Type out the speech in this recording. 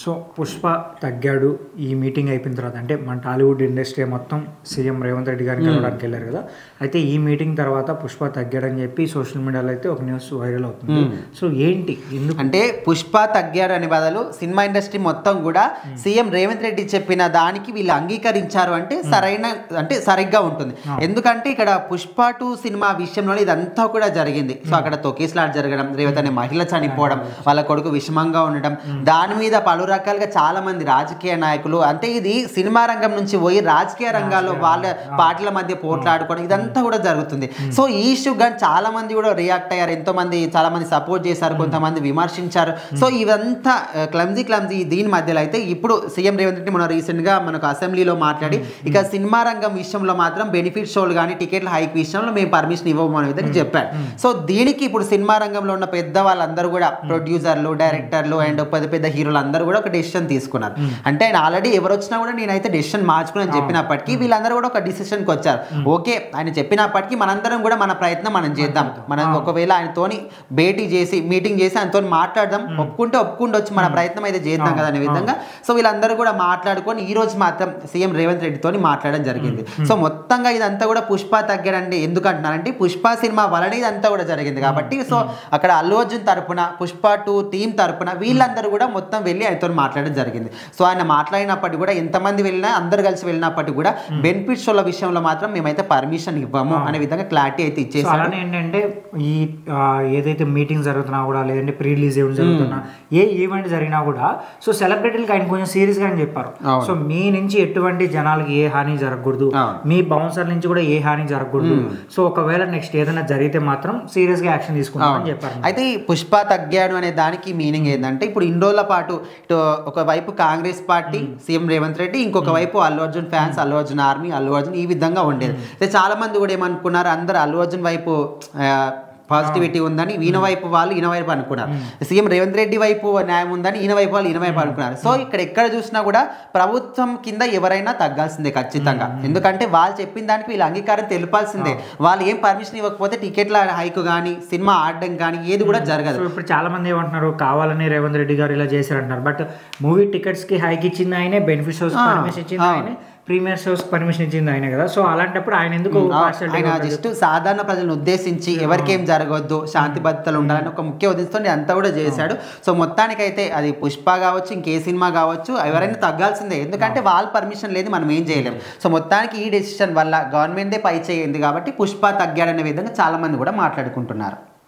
So Pushpa తగ్గాడు ఈ meeting అయిపోయిన తర్వాత, అంటే మన టాలీవుడ్ ఇండస్ట్రీ మొత్తం సీఎం రేవంత్ రెడ్డి గారిని కలవడానికి వెళ్ళారు కదా. అయితే ఈ మీటింగ్ తర్వాత పుష్ప తగ్గాడని చెప్పి సోషల్ మీడియాలో అయితే ఒక న్యూస్ వైరల్ అవుతుంది. సో ఏంటి ఎందుకు అంటే పుష్ప తగ్గాడు అనే బదులు సినిమా ఇండస్ట్రీ మొత్తం కూడా సీఎం రేవంత్ రెడ్డి చెప్పిన దానికి వీళ్ళు అంగీకరించారు అంటే సరిగ్గా ఉంటుంది. ఎందుకంటే ఇక్కడ పుష్ప 2 సినిమా విషయంలో ఇదంతా కూడా జరిగింది. సో అక్కడ తొకేస్లాట్ జరగడం, రేవంత్ అనే మహిళ చనిపోవడం, వాళ్ళ కొడుకు విషమంగా ఉండడం, దాని మీద పలు రకాలుగా చాలా మంది రాజకీయ నాయకులు, అంటే ఇది సినిమా రంగం నుంచి పోయి రాజకీయ రంగాల్లో వాళ్ళ పార్టీల మధ్య పోట్లాడుకోవడం ఇదంతా కూడా జరుగుతుంది. సో ఈ ఇష్యూ కానీ చాలా మంది కూడా రియాక్ట్ అయ్యారు, ఎంతో మంది చాలా మంది సపోర్ట్ చేశారు, కొంతమంది విమర్శించారు. సో ఇవంతా క్లమ్జీ దీని మధ్యలో అయితే ఇప్పుడు సీఎం రేవంత్ రెడ్డి మన రీసెంట్ గా మనకు అసెంబ్లీలో మాట్లాడి ఇక సినిమా రంగం విషయంలో మాత్రం బెనిఫిట్ షోలు కానీ టికెట్ల హైక్ విషయంలో మేము పర్మిషన్ ఇవ్వము అనే విధంగా చెప్పారు. సో దీనికి ఇప్పుడు సినిమా రంగంలో ఉన్న పెద్ద వాళ్ళందరూ కూడా ప్రొడ్యూసర్లు, డైరెక్టర్లు అండ్ పెద్ద పెద్ద హీరోలు అందరూ కూడా ఒక డెసిషన్ తీసుకున్నారు. అంటే ఆయన ఆల్రెడీ ఎవరు వచ్చినా కూడా నేనైతే డెసిషన్ మార్చుకుని చెప్పినప్పటికీ వీళ్ళందరూ కూడా ఒక డిసిషన్కి వచ్చారు. ఓకే ఆయన చెప్పినప్పటికీ మనందరం కూడా మన ప్రయత్నం మనం చేద్దాం, మనం ఒకవేళ ఆయనతోని భేటీ చేసి మీటింగ్ చేసి ఆయనతో మాట్లాడదాం, ఒప్పుకుండొచ్చు, మన ప్రయత్నం అయితే చేద్దాం కదా అనే విధంగా. సో వీళ్ళందరూ కూడా మాట్లాడుకొని ఈ రోజు మాత్రం సీఎం రేవంత్ రెడ్డితో మాట్లాడడం జరిగింది. సో మొత్తంగా ఇదంతా కూడా పుష్ప తగ్గడండి. ఎందుకు అంటున్నారంటే పుష్ప సినిమా వలన ఇదంతా కూడా జరిగింది కాబట్టి. సో అక్కడ అల్లు అర్జున్ తరపున, పుష్ప 2 టీమ్ తరపున వీళ్ళందరూ కూడా మొత్తం వెళ్ళి ఆయనతో మాట్లాడడం జరిగింది. సో ఆయన మాట్లాడినప్పటికీ కూడా ఎంతమంది వెళ్ళినా అందరు కలిసి వెళ్ళినప్పటికీ కూడా బెనిఫిట్ షోల విషయంలో మాత్రం మేమైతే పర్మిషన్ ఇవ్వము అనే విధంగా క్లారిటీ అయితే ఇచ్చేసారు. ఏంటంటే ఈ ఏదైతే మీటింగ్ జరుగుతున్నా కూడా, లేదంటే ప్రీ రిలీజ్ ఈవెంట్ జరుగుతున్నా, ఏ ఈవెంట్ జరిగినా కూడా సో సెలబ్రిటీలకు ఆయన కొంచెం సీరియస్ గా చెప్పారు. సో మీ నుంచి ఎటువంటి జనాలకి ఏ హాని జరగకూడదు, మీ బౌన్సర్ నుంచి కూడా ఏ హాని జరగకూడదు. సో ఒకవేళ నెక్స్ట్ ఏదైనా జరిగితే మాత్రం సీరియస్ గా యాక్షన్ తీసుకుంటామని చెప్పారు. అయితే ఈ పుష్ప తగ్గాడు అనే దానికి మీనింగ్ ఏంటంటే ఇప్పుడు ఇన్ని రోజుల పాటు ఒకవైపు కాంగ్రెస్ పార్టీ సీఎం రేవంత్ రెడ్డి, ఇంకొక వైపు అల్లు అర్జున్ ఫ్యాన్స్, అల్లు అర్జున్ ఆర్మీ, అల్లు అర్జున్ ఈ విధంగా ఉండేది. అయితే చాలా మంది కూడా ఏమనుకున్నారు, అందరు అల్లు అర్జున్ వైపు పాజిటివిటీ ఉందని ఈయన వైపు వాళ్ళు ఈయన వైపు అనుకున్నారు, సీఎం రేవంత్ రెడ్డి వైపు న్యాయం ఉందని ఈయన వైపు వాళ్ళు ఈయన వైపు అనుకున్నారు. సో ఇక్కడ ఎక్కడ చూసినా కూడా ప్రభుత్వం కింద ఎవరైనా తగ్గాల్సిందే ఖచ్చితంగా. ఎందుకంటే వాళ్ళు చెప్పిన దానికి వీళ్ళు అంగీకారం తెలిపాల్సిందే. వాళ్ళు ఏం పర్మిషన్ ఇవ్వకపోతే టికెట్ల హైక్ కానీ, సినిమా ఆడడం కానీ ఏది కూడా జరగదు. ఇప్పుడు చాలా మంది ఏమంటున్నారు, కావాలని రేవంత్ రెడ్డి గారు ఇలా చేశారంటున్నారు. బట్ మూవీ టికెట్స్ కి హైక్ ఇచ్చింది ఆయనే, బెనిఫిట్ షోస్ పర్మిషన్ ఇచ్చింది ఆయనే, ప్రీమియర్ షోస్ పర్మిషన్ ఇచ్చింది ఆయన కదా. సో అలాంటప్పుడు ఆయన ఎందుకు ఆయన జస్ట్ సాధారణ ప్రజలను ఉద్దేశించి ఎవరికేం జరగొద్దు, శాంతి భద్రతలు ఉండాలని ఒక ముఖ్య ఉద్దేశంతో అంతా కూడా చేశాడు. సో మొత్తానికైతే అది పుష్ప కావచ్చు, ఇంకే సినిమా కావచ్చు, ఎవరైనా తగ్గాల్సిందే. ఎందుకంటే వాళ్ళ పర్మిషన్ లేదు, మనం ఏం చేయలేము. సో మొత్తానికి ఈ డెసిషన్ వల్ల గవర్నమెంట్దే పై చేయింది కాబట్టి పుష్ప తగ్గాడనే విధంగా చాలా మంది కూడా మాట్లాడుకుంటున్నారు.